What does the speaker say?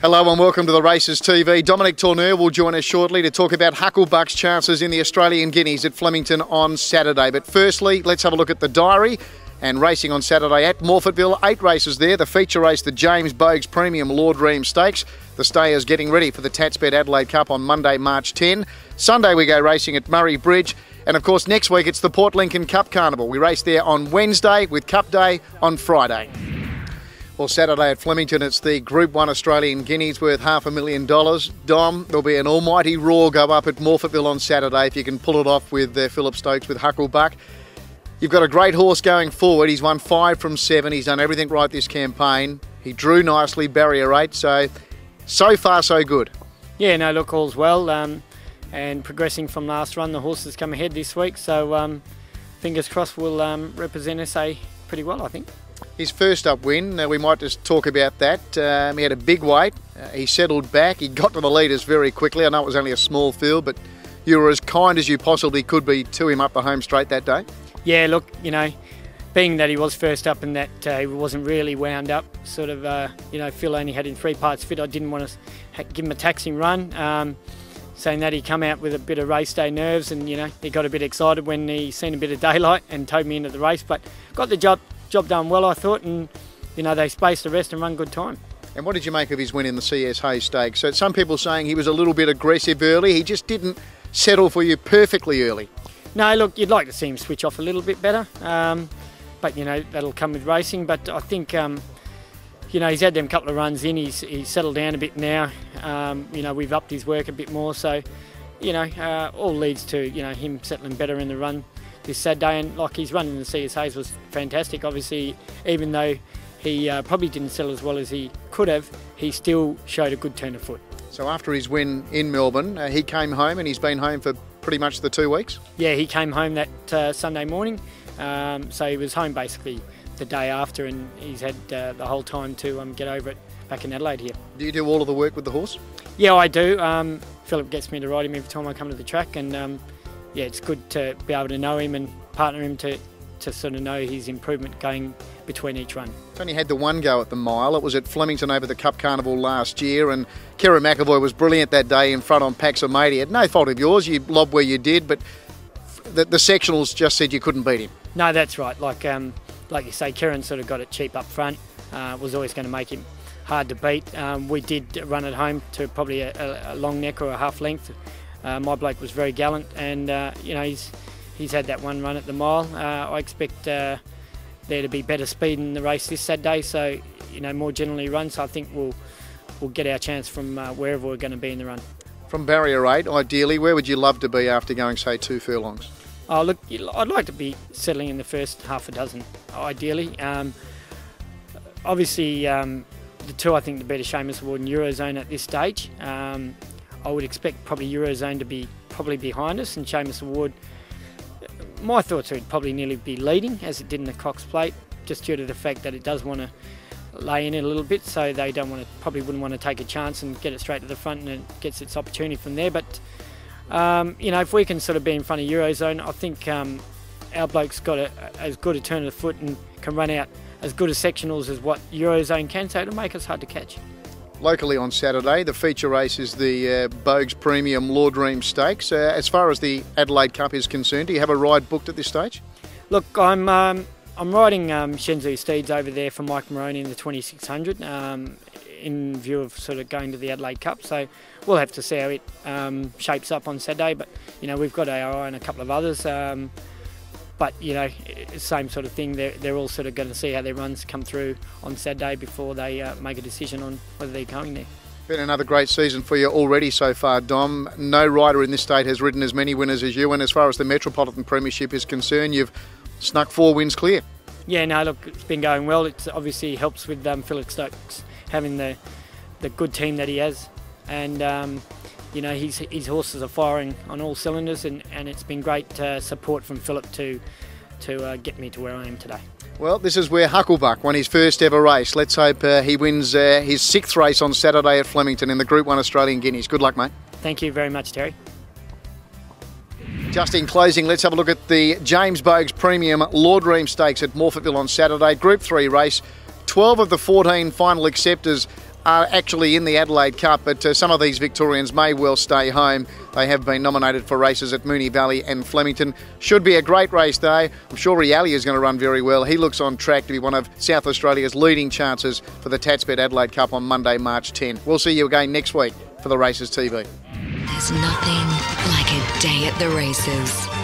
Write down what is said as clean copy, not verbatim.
Hello and welcome to the Races TV. Dom Tourneur will join us shortly to talk about Hucklebuck's chances in the Australian Guineas at Flemington on Saturday. But firstly, let's have a look at the diary. And racing on Saturday at Morphettville, 8 races there. The feature race, the James Boag's Premium Lord Reims Stakes. The stayers getting ready for the Tattsbet Adelaide Cup on Monday, March 10. Sunday we go racing at Murray Bridge. And of course next week it's the Port Lincoln Cup Carnival. We race there on Wednesday with Cup Day on Friday. Well, Saturday at Flemington, it's the Group One Australian Guineas worth $500,000. Dom, there'll be an almighty roar go up at Morphettville on Saturday if you can pull it off with Phillip Stokes with Hucklebuck. You've got a great horse going forward. He's won 5 from 7. He's done everything right this campaign. He drew nicely, barrier 8, so far so good. Yeah, no, look, all's well. And progressing from last run, the horse has come ahead this week, so fingers crossed will represent SA pretty well, I think. His first up win, we might just talk about that. He had a big weight, he settled back, he got to the leaders very quickly. I know it was only a small field, but you were as kind as you possibly could be to him up the home straight that day. Yeah, look, you know, being that he was first up and that he wasn't really wound up, sort of, you know, Phil only had him 3 parts fit. I didn't want to give him a taxing run, saying that he come out with a bit of race day nerves and, you know, he got a bit excited when he seen a bit of daylight and towed me into the race, but got the job done well, I thought, and, you know, they spaced the rest and run good time. And what did you make of his win in the CS Hayes Stakes? So some people saying he was a little bit aggressive early, he just didn't settle for you perfectly early. No, look, you'd like to see him switch off a little bit better, but, you know, that'll come with racing. But I think, you know, he's had them couple of runs in, he's settled down a bit now. You know, we've upped his work a bit more, so, you know, all leads to, you know, him settling better in the run this Saturday. And like his run in the CS Hayes was fantastic. Obviously, even though he probably didn't settle as well as he could have, he still showed a good turn of foot. So after his win in Melbourne, he came home and he's been home for pretty much the 2 weeks? Yeah, he came home that Sunday morning, so he was home basically the day after, and he's had the whole time to get over it back in Adelaide here. Do you do all of the work with the horse? Yeah, I do. Phillip gets me to ride him every time I come to the track, and yeah, it's good to be able to know him and partner him to sort of know his improvement going between each run. He's only had the one go at the mile. It was at Flemington over the Cup Carnival last year, and Kerry McAvoy was brilliant that day in front on Paxomati. At no fault of yours, you lobbed where you did, but the sectionals just said you couldn't beat him. No, that's right. Like you say, Kieran sort of got it cheap up front. Was always going to make him hard to beat. We did run it home to probably a long neck or a half length. My bloke was very gallant, and you know, he's had that one run at the mile. I expect there to be better speed in the race this Saturday, so, you know, more generally run. So I think we'll get our chance from wherever we're going to be in the run. From barrier 8, ideally, where would you love to be after going, say, 2 furlongs? Oh, look, I'd like to be settling in the first half a dozen, ideally. Obviously, the 2 I think to beat a Seamus Award and Eurozone at this stage. I would expect probably Eurozone to be probably behind us, and Seamus Award, my thoughts are it'd probably nearly be leading, as it did in the Cox Plate, just due to the fact that it does want to lay in it a little bit, so they probably wouldn't want to take a chance and get it straight to the front, and it gets its opportunity from there. But you know, if we can sort of be in front of Eurozone, I think our bloke's got as good a turn of the foot and can run out as good as sectionals as what Eurozone can, so it'll make us hard to catch. Locally on Saturday, the feature race is the Boag's Premium Lord Reims Stakes. As far as the Adelaide Cup is concerned, do you have a ride booked at this stage? Look, I'm riding Shenzhou Steeds over there for Mike Maroney in the 2600 in view of sort of going to the Adelaide Cup. So we'll have to see how it shapes up on Saturday. But, you know, we've got our eye on a couple of others. But, you know, same sort of thing. They're all sort of going to see how their runs come through on Saturday before they make a decision on whether they're going there. Been another great season for you already so far, Dom. No rider in this state has ridden as many winners as you, and as far as the Metropolitan Premiership is concerned, you've snuck 4 wins clear. Yeah, no, look, it's been going well. It obviously helps with Phillip Stokes having the good team that he has, and you know, his horses are firing on all cylinders, and it's been great support from Phillip to get me to where I am today. Well, this is where Hucklebuck won his first ever race. Let's hope he wins his 6th race on Saturday at Flemington in the Group One Australian Guineas. Good luck, mate. Thank you very much, Terry. Just in closing, let's have a look at the James Boag's Premium Lord Reims Stakes at Morphettville on Saturday. Group 3 race. 12 of the 14 final acceptors are actually in the Adelaide Cup, but some of these Victorians may well stay home. They have been nominated for races at Moonee Valley and Flemington. Should be a great race day. I'm sure Realia is going to run very well. He looks on track to be one of South Australia's leading chances for the Tattsbet Adelaide Cup on Monday, March 10. We'll see you again next week for the Races TV. There's nothing like a day at the races.